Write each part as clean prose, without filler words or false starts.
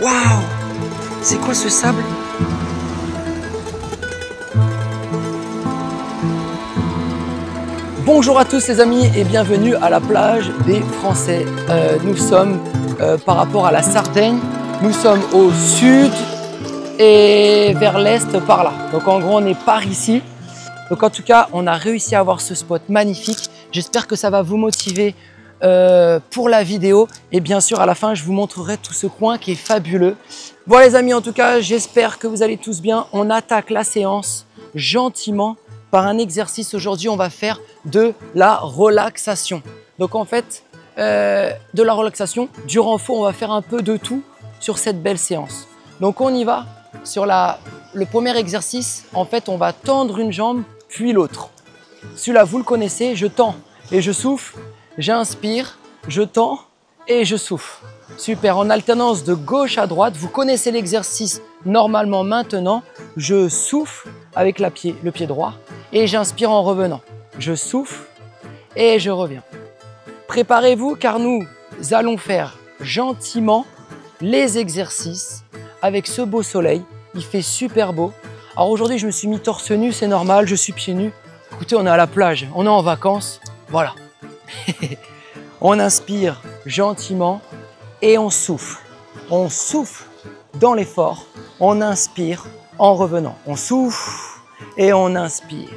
Waouh! C'est quoi ce sable? Bonjour à tous les amis et bienvenue à la plage des Français. Nous sommes par rapport à la Sardaigne, nous sommes au sud et vers l'est par là. Donc en gros on est par ici. Donc en tout cas on a réussi à avoir ce spot magnifique. J'espère que ça va vous motiver pour la vidéo et bien sûr à la fin je vous montrerai tout ce coin qui est fabuleux. Bon les amis, en tout cas j'espère que vous allez tous bien. On attaque la séance gentiment par un exercice. Aujourd'hui on va faire de la relaxation. Donc en fait de la relaxation, du renfort, on va faire un peu de tout sur cette belle séance. Donc on y va. Sur le premier exercice, en fait on va tendre une jambe puis l'autre. Celui-là vous le connaissez, je tends et je souffle. J'inspire, je tends et je souffle. Super, en alternance de gauche à droite. Vous connaissez l'exercice normalement maintenant. Je souffle avec le pied droit et j'inspire en revenant. Je souffle et je reviens. Préparez-vous car nous allons faire gentiment les exercices avec ce beau soleil. Il fait super beau. Alors aujourd'hui, je me suis mis torse nu, c'est normal, je suis pieds nus. Écoutez, on est à la plage, on est en vacances. Voilà. On inspire gentiment et on souffle. On souffle dans l'effort, on inspire en revenant. On souffle et on inspire.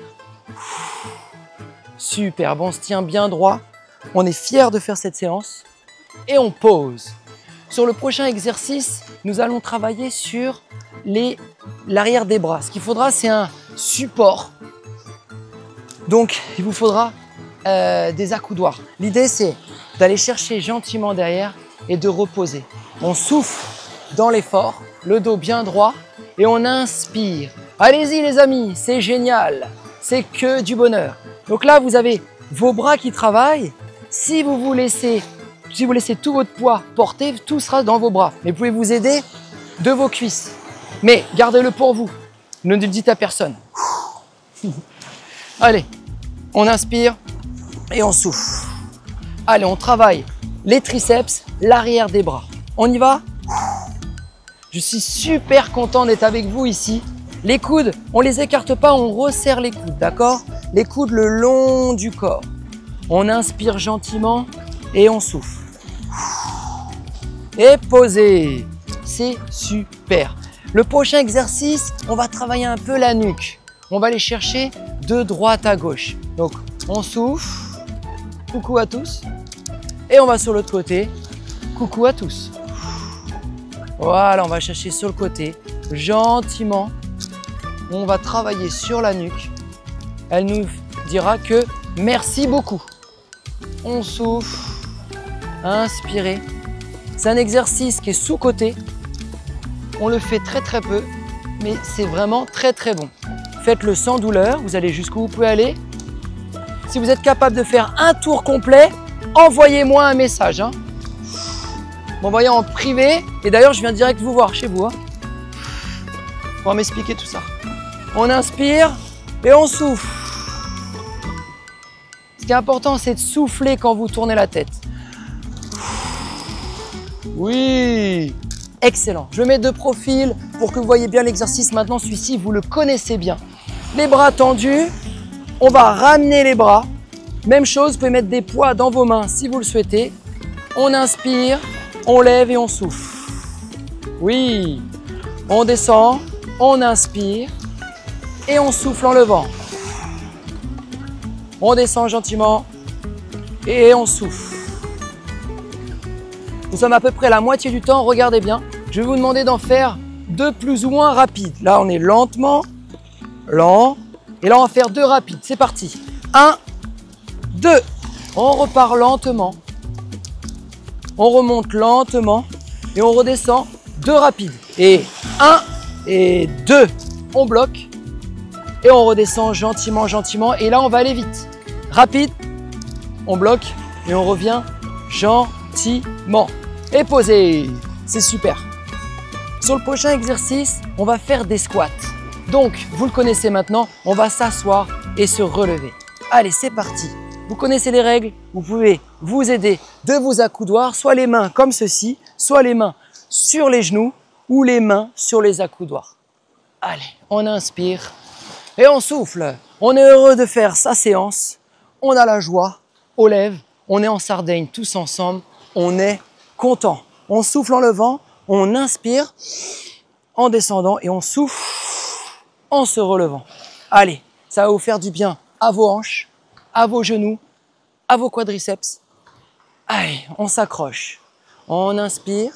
Super, bon, on se tient bien droit. On est fiers de faire cette séance et on pose. Sur le prochain exercice, nous allons travailler sur l'arrière des bras. Ce qu'il faudra, c'est un support. Donc, il vous faudra des accoudoirs. L'idée, c'est d'aller chercher gentiment derrière et de reposer. On souffle dans l'effort, le dos bien droit et on inspire. Allez-y les amis, c'est génial, c'est que du bonheur. Donc là, vous avez vos bras qui travaillent. Si vous laissez tout votre poids porter, tout sera dans vos bras. Mais vous pouvez vous aider de vos cuisses. Mais gardez-le pour vous, ne le dites à personne. Allez, on inspire et on souffle. Allez, on travaille les triceps, l'arrière des bras. On y va? Je suis super content d'être avec vous ici. Les coudes, on les écarte pas, on resserre les coudes, d'accord? Les coudes le long du corps. On inspire gentiment et on souffle. Et posez. C'est super. Le prochain exercice, on va travailler un peu la nuque. On va aller chercher de droite à gauche. Donc, on souffle. Coucou à tous. Et on va sur l'autre côté. Coucou à tous. Voilà, on va chercher sur le côté. Gentiment. On va travailler sur la nuque. Elle nous dira que merci beaucoup. On souffle. Inspirez. C'est un exercice qui est sous-coté. On le fait très très peu, mais c'est vraiment très très bon. Faites-le sans douleur, vous allez jusqu'où vous pouvez aller. Si vous êtes capable de faire un tour complet, envoyez-moi un message. M'envoyez en privé, et d'ailleurs je viens direct vous voir chez vous. Pour m'expliquer tout ça. On inspire et on souffle. Ce qui est important, c'est de souffler quand vous tournez la tête. Oui, excellent. Je mets de profil pour que vous voyez bien l'exercice. Maintenant, celui-ci, vous le connaissez bien. Les bras tendus, on va ramener les bras. Même chose, vous pouvez mettre des poids dans vos mains si vous le souhaitez. On inspire, on lève et on souffle. Oui, on descend, on inspire et on souffle en levant. On descend gentiment et on souffle. Nous sommes à peu près la moitié du temps, regardez bien. Je vais vous demander d'en faire deux plus ou moins rapides. Là, on est lentement, lent. Et là, on va faire deux rapides. C'est parti. 1, 2. On repart lentement. On remonte lentement. Et on redescend. Deux rapides. Et 1 et 2. On bloque. Et on redescend gentiment, gentiment. Et là, on va aller vite. Rapide. On bloque. Et on revient gentiment. Et posez. C'est super. Sur le prochain exercice, on va faire des squats. Donc, vous le connaissez maintenant, on va s'asseoir et se relever. Allez, c'est parti. Vous connaissez les règles, vous pouvez vous aider de vos accoudoirs, soit les mains comme ceci, soit les mains sur les genoux ou les mains sur les accoudoirs. Allez, on inspire et on souffle. On est heureux de faire sa séance. On a la joie aux lèvres. On est en Sardaigne tous ensemble. On est content. On souffle en levant, on inspire en descendant et on souffle en se relevant. Allez, ça va vous faire du bien à vos hanches, à vos genoux, à vos quadriceps. Allez, on s'accroche. On inspire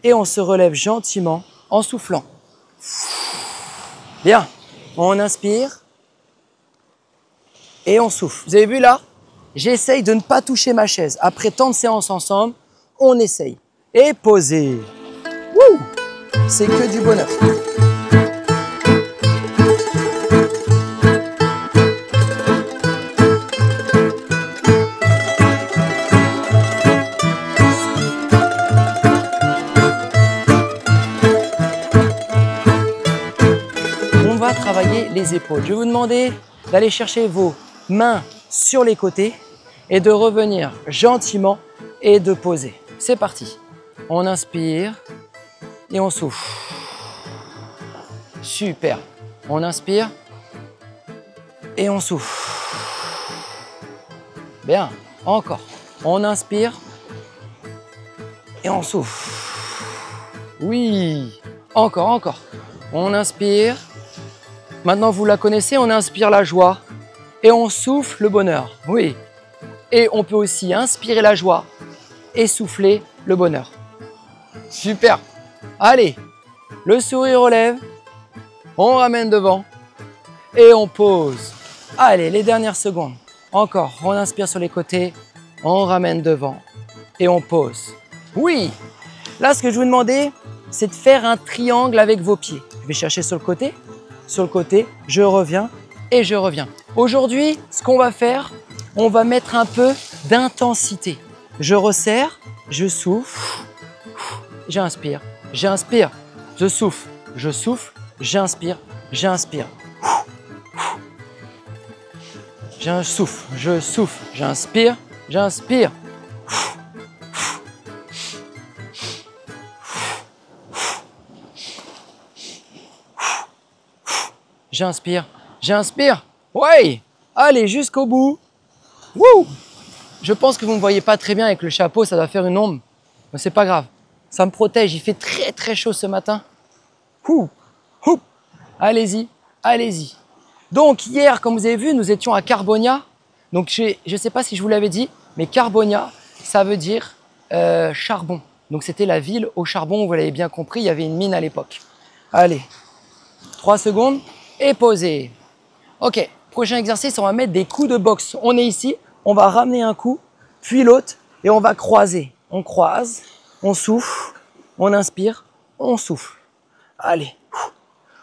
et on se relève gentiment en soufflant. Bien, on inspire et on souffle. Vous avez vu là? J'essaye de ne pas toucher ma chaise. Après tant de séances ensemble, on essaye. Et posez. Wouh! C'est que du bonheur. On va travailler les épaules. Je vais vous demander d'aller chercher vos mains sur les côtés et de revenir gentiment et de poser. C'est parti. On inspire et on souffle. Super. On inspire et on souffle. Bien. Encore. On inspire et on souffle. Oui. Encore, encore. On inspire. Maintenant, vous la connaissez, on inspire la joie et on souffle le bonheur. Oui. Et on peut aussi inspirer la joie et souffler le bonheur. Super. Allez, le sourire aux lèvres, on ramène devant et on pose. Allez, les dernières secondes. Encore, on inspire sur les côtés, on ramène devant et on pose. Oui. Là, ce que je vous demandais, c'est de faire un triangle avec vos pieds. Je vais chercher sur le côté, je reviens et je reviens. Aujourd'hui, ce qu'on va faire, on va mettre un peu d'intensité. Je resserre, je souffle, j'inspire, j'inspire, je souffle, j'inspire, j'inspire. Je souffle, j'inspire, j'inspire. J'inspire, j'inspire. Ouais, allez jusqu'au bout. Wouh! Je pense que vous ne me voyez pas très bien avec le chapeau, ça doit faire une ombre. Mais c'est pas grave, ça me protège, il fait très très chaud ce matin. Ouh, ouh. Allez-y, allez-y. Donc hier, comme vous avez vu, nous étions à Carbonia. Donc je ne sais pas si je vous l'avais dit, mais Carbonia, ça veut dire charbon. Donc c'était la ville au charbon, vous l'avez bien compris, il y avait une mine à l'époque. Allez, 3 secondes et posez. Ok, prochain exercice, on va mettre des coups de boxe. On est ici, on va ramener un coup, puis l'autre, et on va croiser. On croise, on souffle, on inspire, on souffle. Allez,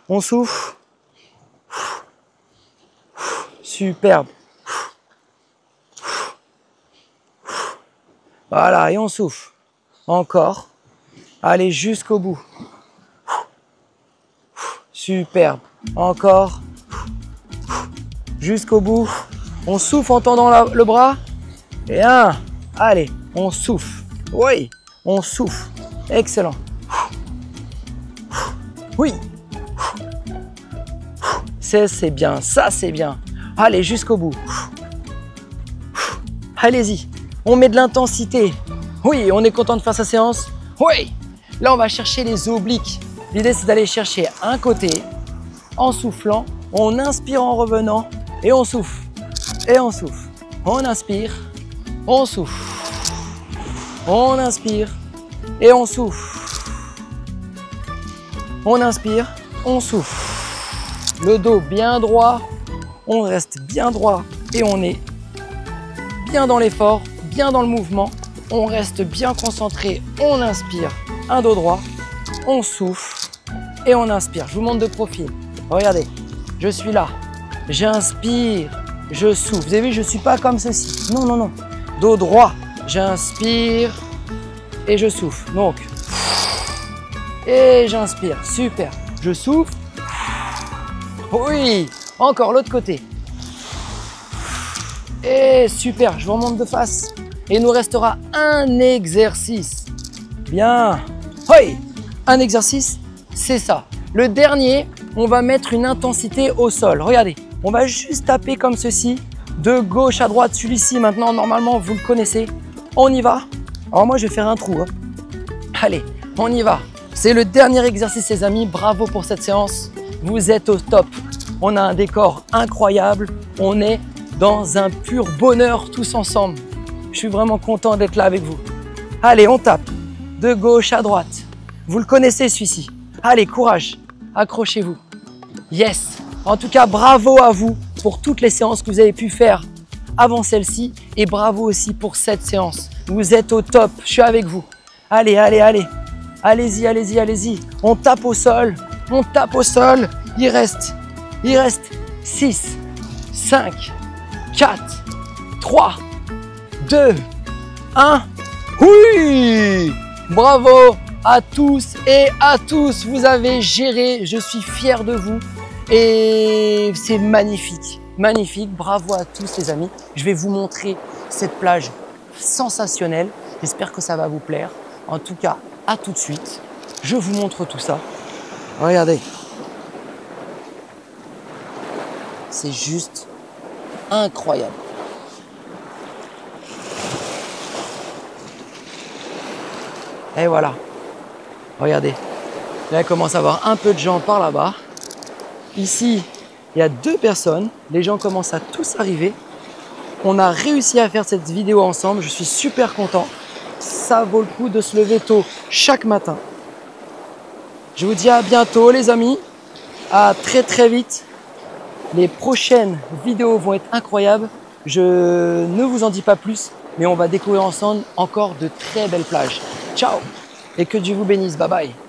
on souffle. Superbe. Voilà, et on souffle. Encore. Allez jusqu'au bout. Superbe. Encore. Jusqu'au bout. On souffle en tendant le bras. Et un. Allez, on souffle. Oui, on souffle. Excellent. Oui. C'est bien, ça c'est bien. Allez, jusqu'au bout. Allez-y. On met de l'intensité. Oui, on est content de faire sa séance. Oui. Là, on va chercher les obliques. L'idée, c'est d'aller chercher un côté en soufflant. On inspire en revenant et on souffle. Et on souffle. On inspire. On souffle. On inspire et on souffle. On inspire. On souffle. Le dos bien droit. On reste bien droit et on est bien dans l'effort, bien dans le mouvement. On reste bien concentré. On inspire. Un dos droit. On souffle et on inspire. Je vous montre de profil. Regardez, je suis là. J'inspire, je souffle. Vous avez vu, je ne suis pas comme ceci. Non, non, non. Dos droit. J'inspire et je souffle. Donc, et j'inspire. Super. Je souffle. Oui. Encore l'autre côté. Et super. Je vous remonte de face. Et il nous restera un exercice. Bien. Hoi. Un exercice, c'est ça. Le dernier, on va mettre une intensité au sol. Regardez, on va juste taper comme ceci, de gauche à droite. Celui-ci, maintenant, normalement, vous le connaissez. On y va. Alors moi, je vais faire un trou. Hein. Allez, on y va. C'est le dernier exercice, les amis. Bravo pour cette séance. Vous êtes au top. On a un décor incroyable. On est dans un pur bonheur tous ensemble. Je suis vraiment content d'être là avec vous. Allez, on tape de gauche à droite. Vous le connaissez celui-ci. Allez, courage. Accrochez-vous. Yes. En tout cas, bravo à vous pour toutes les séances que vous avez pu faire avant celle-ci. Et bravo aussi pour cette séance. Vous êtes au top. Je suis avec vous. Allez, allez, allez. Allez-y, allez-y, allez-y. On tape au sol. On tape au sol. Il reste 6, 5, 4, 3, 2, 1. Oui! Bravo à tous et à tous. Vous avez géré. Je suis fier de vous. Et c'est magnifique. Magnifique. Bravo à tous les amis. Je vais vous montrer cette plage sensationnelle. J'espère que ça va vous plaire. En tout cas, à tout de suite. Je vous montre tout ça. Regardez. C'est juste incroyable. Et voilà. Regardez. Là, il commence à avoir un peu de gens par là-bas. Ici, il y a 2 personnes. Les gens commencent à tous arriver. On a réussi à faire cette vidéo ensemble. Je suis super content. Ça vaut le coup de se lever tôt chaque matin. Je vous dis à bientôt les amis. À très très vite. Les prochaines vidéos vont être incroyables. Je ne vous en dis pas plus, mais on va découvrir ensemble encore de très belles plages. Ciao et que Dieu vous bénisse. Bye bye.